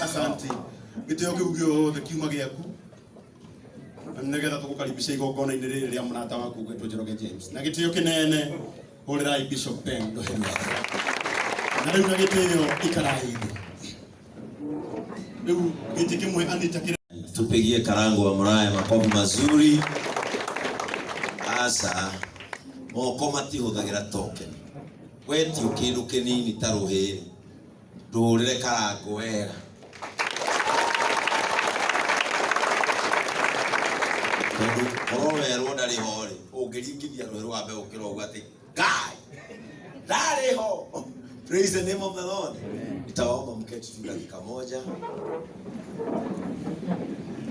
Asante. Gitio kiugio the kiuma giaku. Negetha tugukaribisha igongona inere ria murata waku gwetwo Njoroge James. Na gitio kinene hurirai Bishop Ben Muthee. Na riu na gitio ikarai. Riu giti kimwe Anita kire. Tupigie karango wa muraya makofi mazuri. Asa makoma tihuthagira token. Weti ukindu kinini taruhiri. Ndurire karango wega. Orowe roda rihore ungiringithia rweru wa mbeo kirogwa ati guy dariho. Praise the name of the Lord. Nitaomba mketi tu dakika moja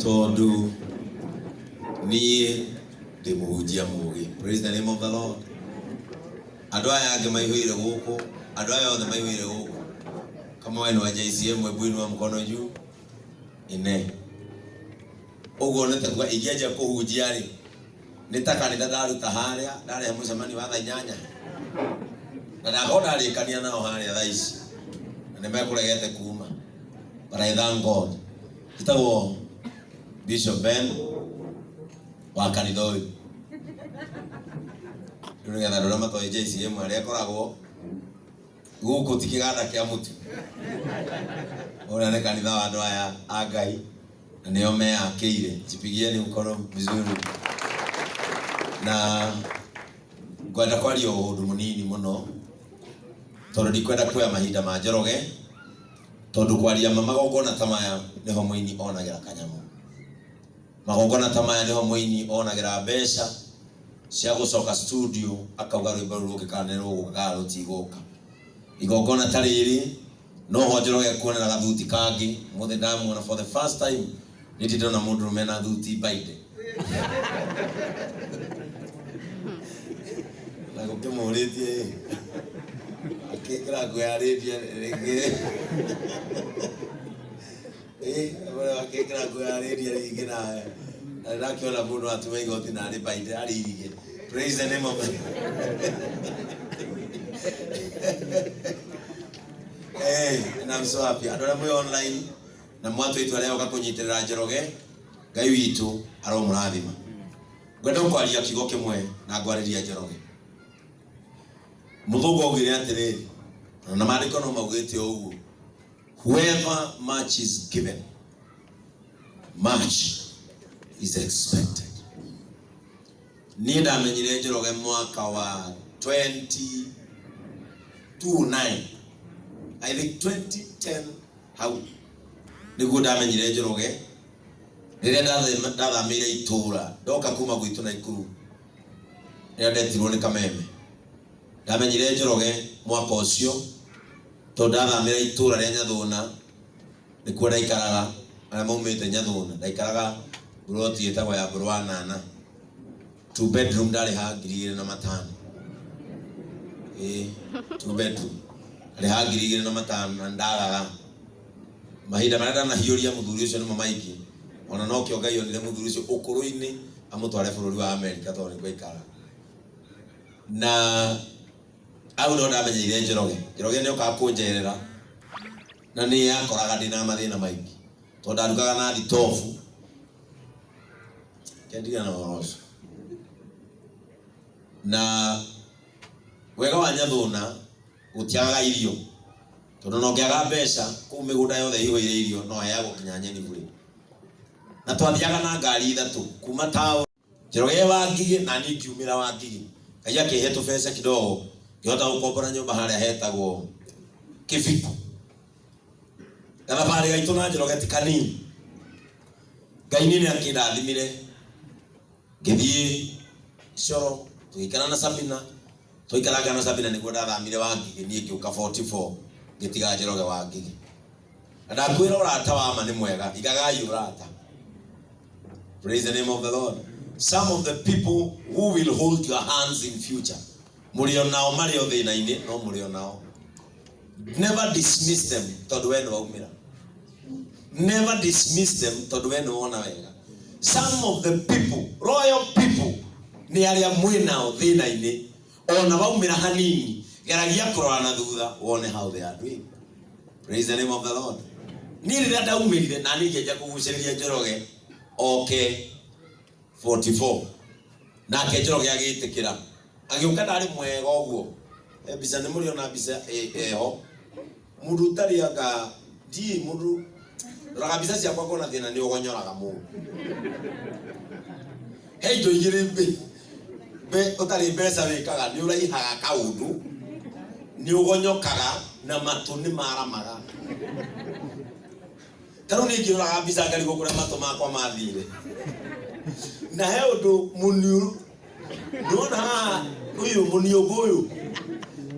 tondu ni ndimuhujia mugi. Praise the name of the Lord. Andu aya ange maihwire guku, andu aya othe maihwire guku. Kama wewe ni wa JCM ebwinu wa mkono juu ine ugo nete kwa igeja kuhujia ri nitaka ni dadaruta haria ndare mucemani wa tha 8 na ndahoda rikania nao haria tha ici na nimekuregete kuma, but I thank God. Itawo Bishop Ben wa kanitha uyu ngetha ndora mato JCM aria koragwo guku tikiganda kia mutu ora ne kanitha wa andu aya agai na nio meakire. Jipigieni mkono vizuri. Na ngwenda kwaria undu munini muno tondu ndikwenda kuya mahinda ma Njoroge, tondu kwaria magongona tamaya niho muini onagira kanyamu. Magongona tamaya niho muini onagira mbeca cia gucoka studio akauga rwimbo rugikanirwo gukara rutiguka. Igongona tariri no ho Njoroge kuonera gathuti kangi muthe ndamwona for the first time. Nitito na mundu mena thuti baide. Na gukimuritie akikira guyaritie ringi. Abara akikira guyaritie ringi na ndakiona mundu atume igoti na ari baide ari irige. Praise the name of the and I'm so happy. I don't know online. Na mwatu itu leo gakunyitirira Njoroge Ngai witu aromurathima. Gwenda kwaria kigo kimwe na ngwariria Njoroge. Muthungu ogire atiriri na maandiko no maugite uguo, whoever much is given much is expected. Ni ndamenyire Njoroge mwaka wa 2029, I think 2010 how niguo ndamenyire Njoroge riria ndathamire itura ndoka kuma gwitu na ikuru riria ndetirwo ni kameme. Ndamenyire Njoroge mwaka ucio tondu ndathamire itura ria Nyathuna nikuo ndaikaraga aria maumite Nyathuna. Ndaikaraga buroti etagwo ya Mbaru 2 bedroom ndari ha 2,500. 2 bedroom ndari ha 2,500 na ndaraga mahinda marada na hiuria muthuri ucio ni mamaiki ona no kio Ngai onire muthuri ucio ukuru-ini amutware bururi wa America tondu ni gwaikara. Na au no ndamenyire Njoroge. Njoroge ni oka kunjerera na ni akoraga ndina mathina maingi tondu ndarugaga na thitofu kendiga na oroso. Na wega wa Nyathuna gutiaga irio tondu no ngiaga mbeca ku migunda yothe ihwire irio no yago kinyanya ni bure. Na twathiaga na ngari ithatu kuma tao Njoroge wa Ngigi na ni kiumira wa Ngigi. Kaya kihetu pesa kidogo yota ukombora nyumba haria hetagwo Kibiku. Na bari gaitu na Njoroge tikanini. Ngai nini akindathimire ngithie Coro tuikara na Sabina. Tuikaraga na Sabina niguo ndathamire wa Ngigi nie ngiuka 44 ngitiga Njoroge wa Ngigi. Ndakwira urata wa ma ni mwega igagai urata. Praise the name of the Lord. Some of the people who will hold your hands in future, murio nao mario thina-ini no murio nao. Never dismiss them tondu we ni waumira. Never dismiss them tondu we ni wona wega. Some of the people, royal people, ni aria mwinao thina-ini ona waumira hanini geragia kurora na thutha wone how they are doing. Praise the name of the Lord. Ni rira daumirire na ni ngeja kuguciriria Njoroge okay 44 na ke Njoroge agitikira agiuka ndari mwega uguo bisa ni muri ona bisa ho mundu tari aka di mundu raga bisa cia kwa kona thina ni ugonyoraga mu hey do igire be utari besa wikaga ni uraihaga kaundu ni ugonyokaga na matu ni maramaga taro ni ngiraga bisa ngari gukura matu makwa mathire na he undu muniu ndona uyu muniu guyu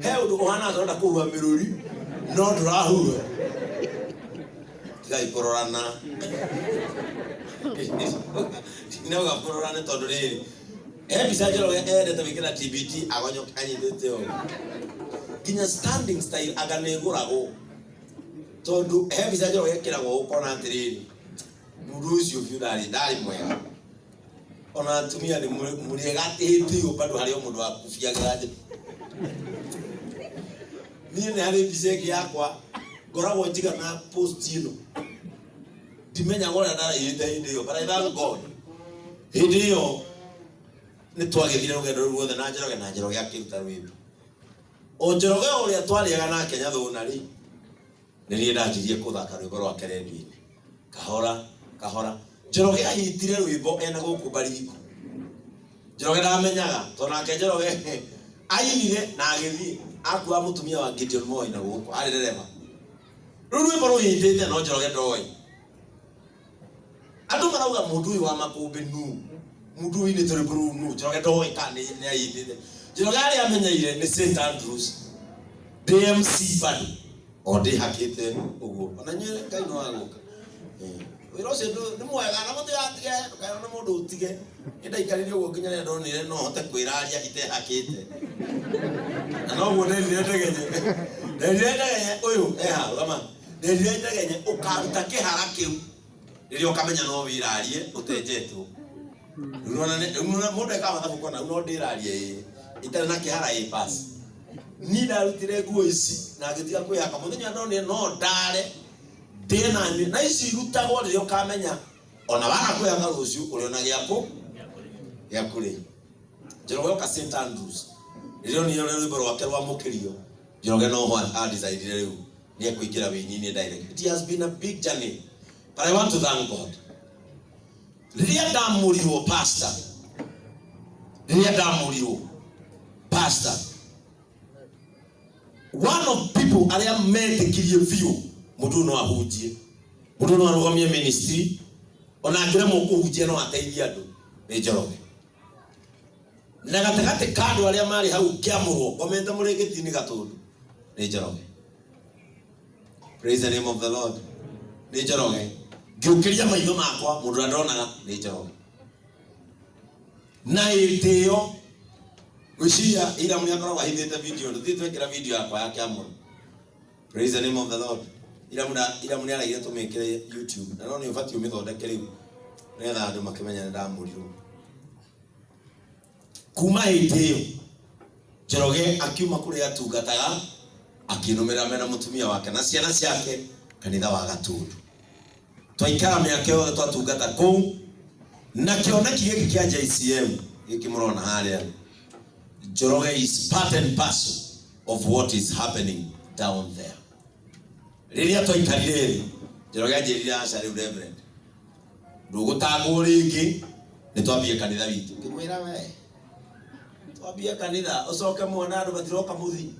he undu uhana tonda kuwa miruri no ndurahuwa tigai kororana no ga kororana tondu riri bisa Njoroge endete wikira TBT agonyo kanyithite o kinya standing style aganegurago tondu bisa Njoroge kirago ukona atiriri mundu ucio fiudari ndari mwega ona tumia ni muri gatiti ubado hari mundu akufia gaje ni hari bisa yakwa ngoragwo njiga na post ino dimenya gora ndara inde yo but I thank God hindi yo ni twagithire rugendo ruothe na Njoroge akiruta rwimbo o Njoroge uria twariaga na Kenya thuna ri ni rie ndajirie kuthaka rwimbo rwa kerendi kahora Njoroge ahitire rwimbo ena guku Baringo Njoroge ndamenyaga tonake Njoroge ainire na agithie akua mutumia wa Gideon Moi na guku ari dereva rwimbo ruhitite no Njoroge ndoi andu marauga mundu wa makumbi nu mundu ni tore buru nu Njoroge ndoi kane ni ayitite Njoroge ari amenyeire ni St Andrews DMC bani odi hakite uguo ona nyere kai no aguka wiro se ni mwega na mutu yatige kana na mundu utige enda ikarire uguo kinya ndonire no hote kwiraria ite hakite no wone ndegenye uyu eha lama ndegenye ukaruta kihara kiu ririo kamenya no wirarie utejetwo Nuna mundu ekawa thabu kona no ndirarie itare na kihara pass ni ndarutire nguo ici na ngitiga kwihaka muthenya no ndare tena ni na ici rutagwo ririo kamenya ona waga kwihaka ruciu uriona giaku giakuri Njoroge ka St Andrews ririo ni rwimbo rwake rwa mukirio Njoroge no ho decide riu ni kuingira winyini direct. It has been a big journey but I want to thank God. Riria ndamurirwo pastor one of people aria metikirie view mundu no ahunjie mundu no arugamie ministry ona ngire mukuhunjia no ateithia andu ni Njoroge na gategate kandu aria mari hau kiamurwo komenta muringitini gatundu ni Njoroge. Praise the name of the Lord. Ni Njoroge ngiukiria maitho makwa mundu ndonaga ni Njoroge na itio wishia ila mwenye akora wahithite video nditwekira video yakwa yake amuru. Praise the name of the Lord. Ila mwenye araire tumekire YouTube na no ni ufati umithondekere riu netha andu makimenya ndamurirwo kuma itio Njoroge akiuma kuri atungataga akinumira mena mutumia wake na ciana ciake kanitha wa Gatundu twaikara miaka yothe twatungata kuu na kioneki giki kia JCM giki murona haria Njoroge is part and parcel of what is happening down there. Riria twaikarire Njoroge anjirire aca riu reverend ndugutagwo ringi ni twambie kanitha witu kimwira we twambie kanitha ucoke muona andu batiroka muthi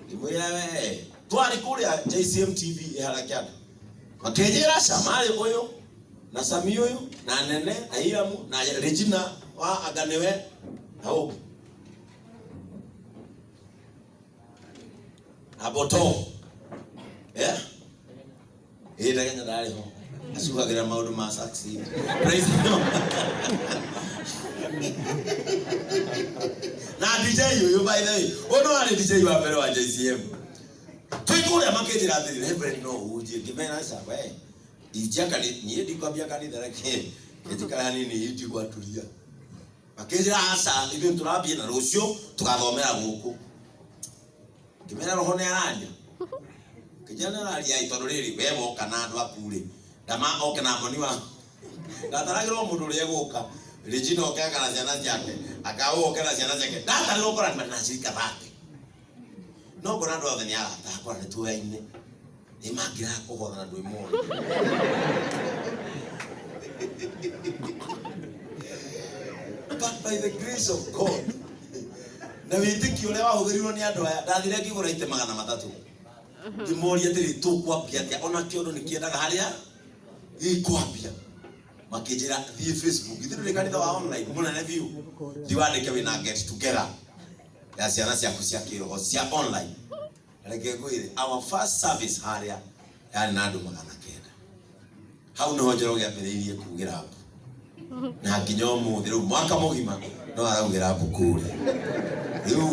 kimwira we twari kuria JCM TV eharakiana makejera samari uyu na Sami uyu na Nene na Iramu na Regina wa aganewe hao aboto ndagenya ndari ho asukagira maundu ma succeed. Praise God. Na DJ uyu by the way ono ari DJ wa mbere wa JCM twikure makejera athiri reverend no uje kimena sawe ijaka ni ndikwambia kanitha reke etikara nini iti kwaturia makejera hasa ibe turabie na rucio tugathomera guku kimera roho ne aranya kijana alia itororeri wewe kana andu akure ndama oke na moni wa ndataragirwo mundu uri eguka Regina okega na ciana ciake akawo okera ciana ciake ndataragirwo kora na cirika thate no kora ndo thani ara ta kora ni tuyaine ni magira kuhotha na ndu imwe but by the grace of God na witiki ule wahuthirirwo ni andu aya ndathire ngigura ite 300 ndimoria tiri tu kwapia atia ona kiondo nikiendaga haria ikwapia makijira thie Facebook ithiru ni kanitha wa online muna na view diwandike wina get together ya ciana ciaku cia kiroho cia online reke ngwire our first service haria yani na andu 900 hau no Njoroge ambiriirie kugira hapo na nginya umuthi riu mwaka mugima no araugira hapo kure riu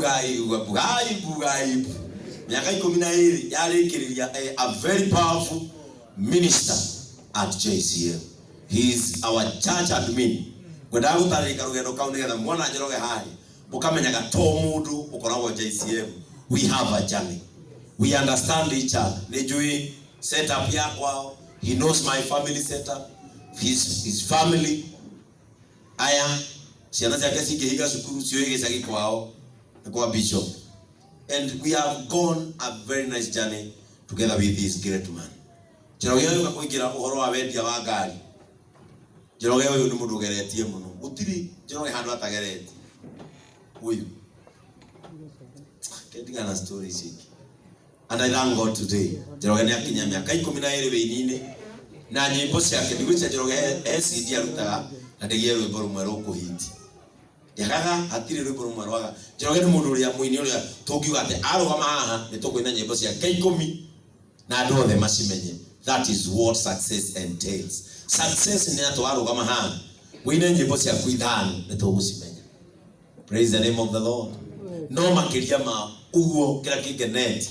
bugai miaka 12 yarikiriria a very powerful minister at JCM. He is our church admin. Kwenda gutarika rugendo kau nigetha mwana Njoroge hari mukamenyaga to mundu ukoragwo JCM. We have a journey. We understand each other. Nijui setup yako. He knows my family setup. His family. Aya ciana ciake cikihiga cukuru cio igicagi kwao kwa bishop. And we have gone a very nice journey together with this great man. Njoroge uyu kuingira uhoro wa wendia wa ngari. Njoroge uyu ni mundu geretie muno. Gutiri Njoroge handu atagereti. Uyu. Ketinga na stories hiki. And I thank God today. Njoroge ni akinya miaka 12 weinini. Na nyimbo ciake ndigwicha Njoroge CD arutaga na ndigie rwimbo rumwe rukuhiti. Yakaga hatire rwimbo rumwe rwaga. Njoroge ni mundu uria muini uria tungiuga ati arugama haha ni tukwina nyimbo ciake 10 na andu othe macimenye. That is what success entails. Success ni atu arugama haha wina nyimbo ciaku 5 ni tugucimenya. Praise the name of the Lord. No makiria ma uguo kira kingeneti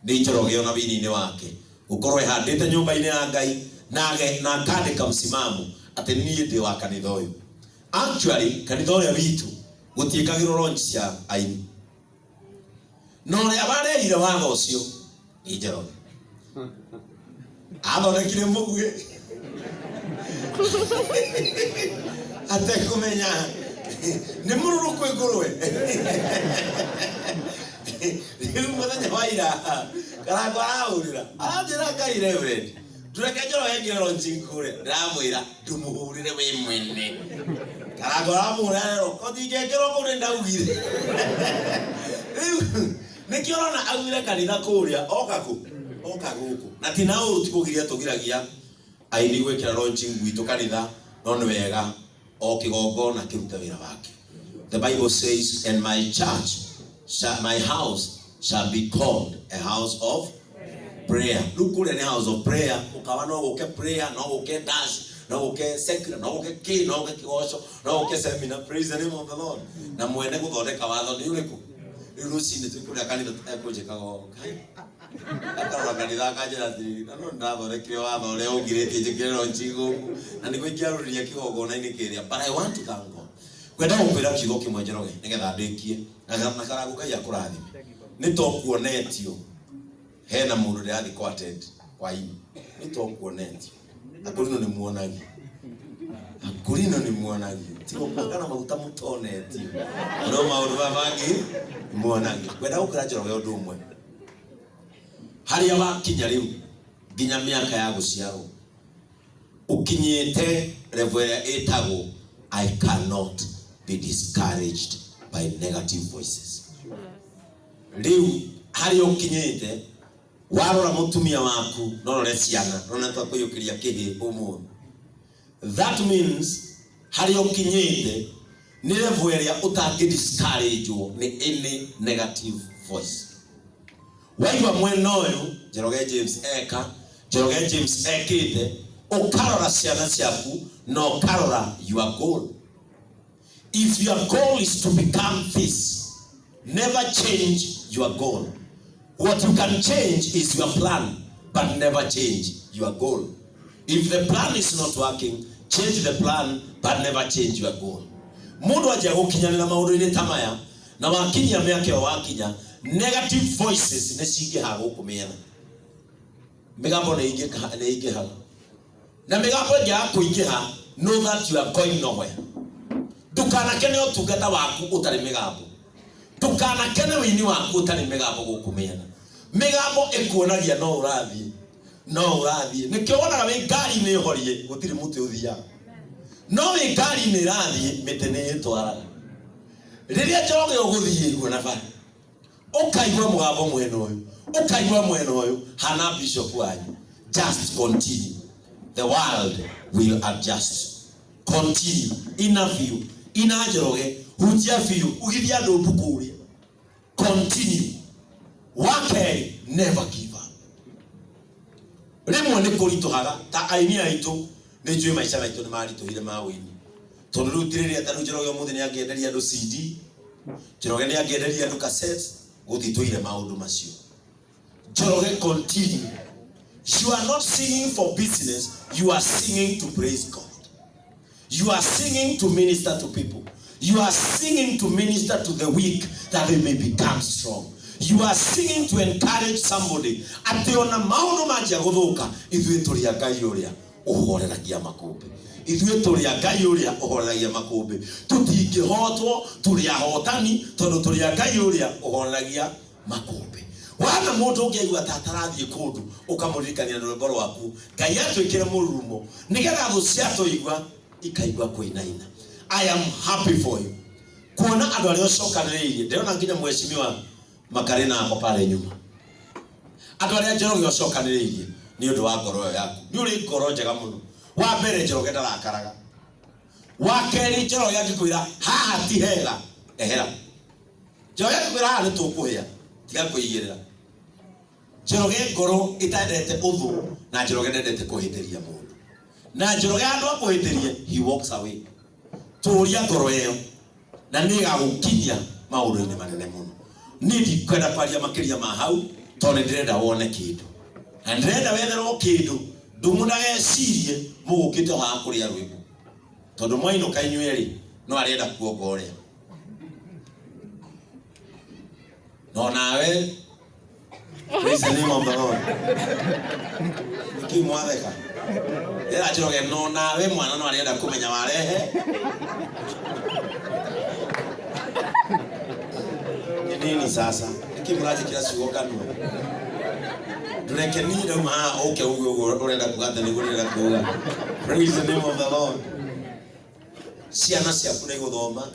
ni Njoroge ona wini wake ukorwe handite nyumba-ini ya Ngai na kandika msimamo ati nie ndi wa kanitha uyu. Actually kanitha uyu witu gutiikagirwo launch cia aini no ria barehire watho ucio ni Njoroge athondekire muguĩ ate kumenya ni mururu kwi ngurwe ni muthenya wa ira karango araurira anjira Ngai reverend tureke Njoroge ngire launching kure ndamwira ndumuhurire wi mwene karango aramura rero kothingekero kure ndaugire nikiona augire kanitha kuria oka guku na ti nao utikugiria tugiragia aini gwikira launching gwitu kanitha no ni wega o Igongona kiruta wira wake. The Bible says, and my church my house shall be called a house of prayer. Look at the house of prayer. Ukawa no uke prayer, no uke dance, no uke secret, no uke key, no uke kiosho, no uke seminar. Praise the name of the Lord. Na mwende kuthondeka watho ni uriku. Iruci ni tukuri kanitha ekujikago. Akara kanitha kanjira thiri. No ndathondekire watho ule ugirete njikire ronchigo. Na niko ikiaruria Igongona-ini kiria. But I want to thank God. Kwenda gukwira kiugo kimwe Njoroge nigetha ndikie na karagu Ngai akurathime ni to kuonetio hena mundu ndiathi ko attend kwa ini ni to kuonetio akurino ni muonagi tiko kana maguta mutonetio no maundu babangi muonagi kwenda gukwira Njoroge undu umwe haria wakinya riu nginya miaka ya guciarwo ukinyite level ya etago I cannot be discouraged by negative voices. Riu hari ukinyite warora mutumia waku norore ciana rona twakuyukiria kihi umu. That means hari ukinyite ni level ya utangi discourage ni any negative voice. Waigwa mweno uyu Njoroge James Njoroge James ekite ukarora ciana ciaku no karora your goal. If your goal is to become this, never change your goal. What you can change is your plan, but never change your goal. If the plan is not working, change the plan, but never change your goal. Mundu aje gukinyanira maundu-ini tamaya na wakinya miaka wakinya negative voices ne cingehaga gukumiana migambo ne ingehaga na migambo ya kuingeha know that you are going nowhere. Tukanakene utungata waku utari migambo, tukanakene wini waku utari migambo gukumiana. Migambo ekuonagia no urathie nikiona we ngari ni horie gutiri muti uthia no we ngari ni rathie mitene itwaraga riria Njoroge uguthie guona bari ukaigwa mugambo mweno uyu hana bishop wanyu. Just continue, the world will adjust. Continue interview ina Njoroge hunjia view ugithia ndu kuria. Continue wake, never give up. Rimwe ni kurituhaga ta aini aitu ni njui maica maitu ni marituhire mawini tondu riu tiriri ta riu Njoroge umuthi ni angienderia andu CD, Njoroge ni angienderia andu cassette, guthituire maundu macio. Njoroge, continue. You are not singing for business, you are singing to praise God. You are singing to minister to people. You are singing to minister to the weak that they may become strong. You are singing to encourage somebody. Ati ona maundu manjia guthuka ithuĩ tũrĩ a Ngai ũrĩa ũhoreragia makũmbĩ. Ithuĩ tũrĩ a Ngai ũrĩa ũhoreragia makũmbĩ. Tũtingĩhotwo, tũrĩ ahotani tondũ tũrĩ a Ngai ũrĩa ũhoreragia makũmbĩ. Wana mũndũ ũngĩigua ta atarathiĩ kũndũ ũkamũririkania rwĩmbo rwaku, Ngai atwĩkĩre mũrurumo nĩgetha thũ ciatũigua ikaigua kũinaina. I am happy for you. Kuona andũ arĩa ũcokanĩrĩirie, ndĩrona nginya mheshimiwa Makarena ako pale nyuma. Andũ arĩa Njoroge ũcokanĩrĩirie nĩ ũndũ wa ngoro yaku. Nĩ ũrĩ ngoro njega mũno. Wa mbere Njoroge ndarakaraga. Wa kerĩ Njoroge angĩkwĩra haha ti hega, ehera. Njoroge angĩkwĩra haha nĩ tũkũhĩa, tiga kwĩigĩrĩra. Njoroge ngoro ĩtendete ũthũ na Njoroge ndendete kũhĩtĩria mũndũ. Na Njoroge andũ akũhĩtĩrie, he walks away. Tũria ngoro ĩyo na nĩ ĩgagũkinyia maũndũ-inĩ manene mũno. Nidi kwenda kwaria makiria ma hau tone ndirenda wone kindu na ndirenda wetherwo kindu ndumundagecirie mugukite ha kuria rwimbo tondu mwainuka inyueri no arenda kuongorea no nawe. Praise the name of the Lord. Kimwatheka era Njoroge no nawe mwana no arenda kumenya warehe nini sasa ikimuraje kila siku kanwa ndureke ni ma okay urenda kugata ni urenda kuga. Praise the name of the Lord. Ciana ciaku ni guthoma,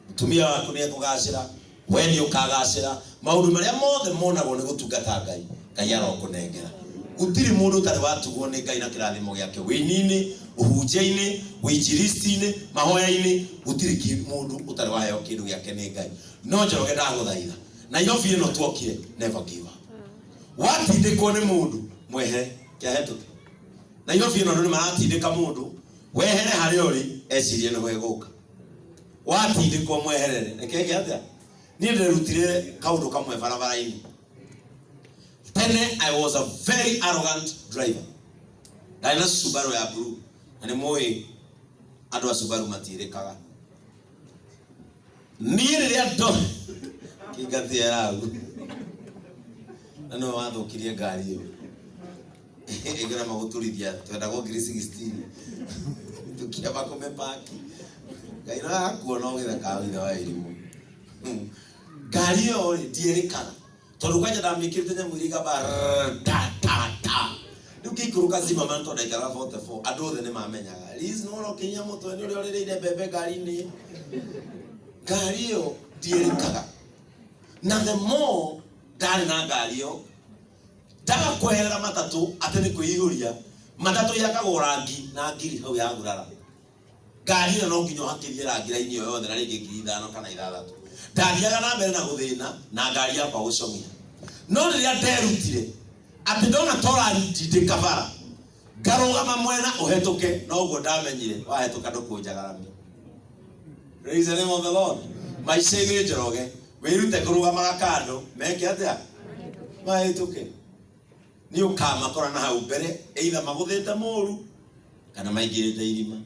mutumia waku ni kugacira, we ni ukagacira, maundu maria mothe monagwo ni gutungata Ngai, Ngai arokunengera. Gutiri mundu tari watugwo ni Ngai na kirathimo giake wini-ini, uhunjia-ini, winjiristi-ini, mahoya-ini, gutiri mundu utari waheo kindu giake ni Ngai. No Njoroge ndaguthaitha na yofi ino twokire, never give up. Watindikwo ni mundu mwehe kiahetuke na yofi ino ni maratindika mundu wehere hari uri ecirie ni weguka. Watindikwo mweherere nekege atia ni ndirutire kaundu kamwe barabara-ini. Tene I was a very arrogant driver. Ndaina Subaru ya blue na ni moi andu a Subaru matirikaga. Niĩ rĩrĩa ndo kĩngathia yagu na no wathukirie ngari ĩyo ĩgĩra magũturithia twendagwo ngiri 16 tukia makome paki Ngai no akuona ũgĩtheka wĩra wa irimũ. Ngari ĩyo ndierĩkaga tondũ kwanja ndamĩkĩrĩte nyamũ iria igamba ta rĩu ngĩikũrũka zima man tondũ ndaikara 44 andũ othe nĩ mamenyaga Liz no ũkinyia mũtwe nĩ ũrĩa ũrĩrĩire mbembe ngari-inĩ. Ngari ĩyo ndierĩkaga na the more ndari na ngari ĩyo ndaga kweherera matatu atĩ nĩ kwĩihũria matatu yakagwo rangi na ngiri hau ya gurara. Ngari ĩyo no nginya ũhakĩrie rangi raini ĩyo yothe na rĩngĩ ngiri 5 kana 6. Ndathiaga na mbere na gũthĩna na ngari yakwa gũcomia. No rĩrĩa nderutire atĩ ndona torandindĩka bara ngarũgama mwena ũhetũke no ũguo ndamenyire wahetũka ndũkũnjagaramia. Praise the name of the Lord. Maica-inĩ Njoroge wĩrute kũrũgamaga kando meke atia mahĩtũke nĩ ũkamakora na hau mbere either magũthĩte mũru kana maingĩrĩte irima.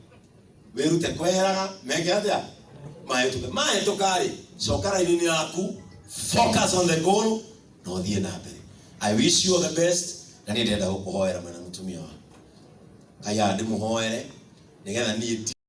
Wĩrute kweheraga meke atia mahĩtũke. Mahĩtũka rĩ coka raini-inĩ yaku focus on the goal, no thie na mbere. I wish you all the best, na ni ndenda gukuhoera mwana mutumia wa Ngai andi muhoere nigetha ni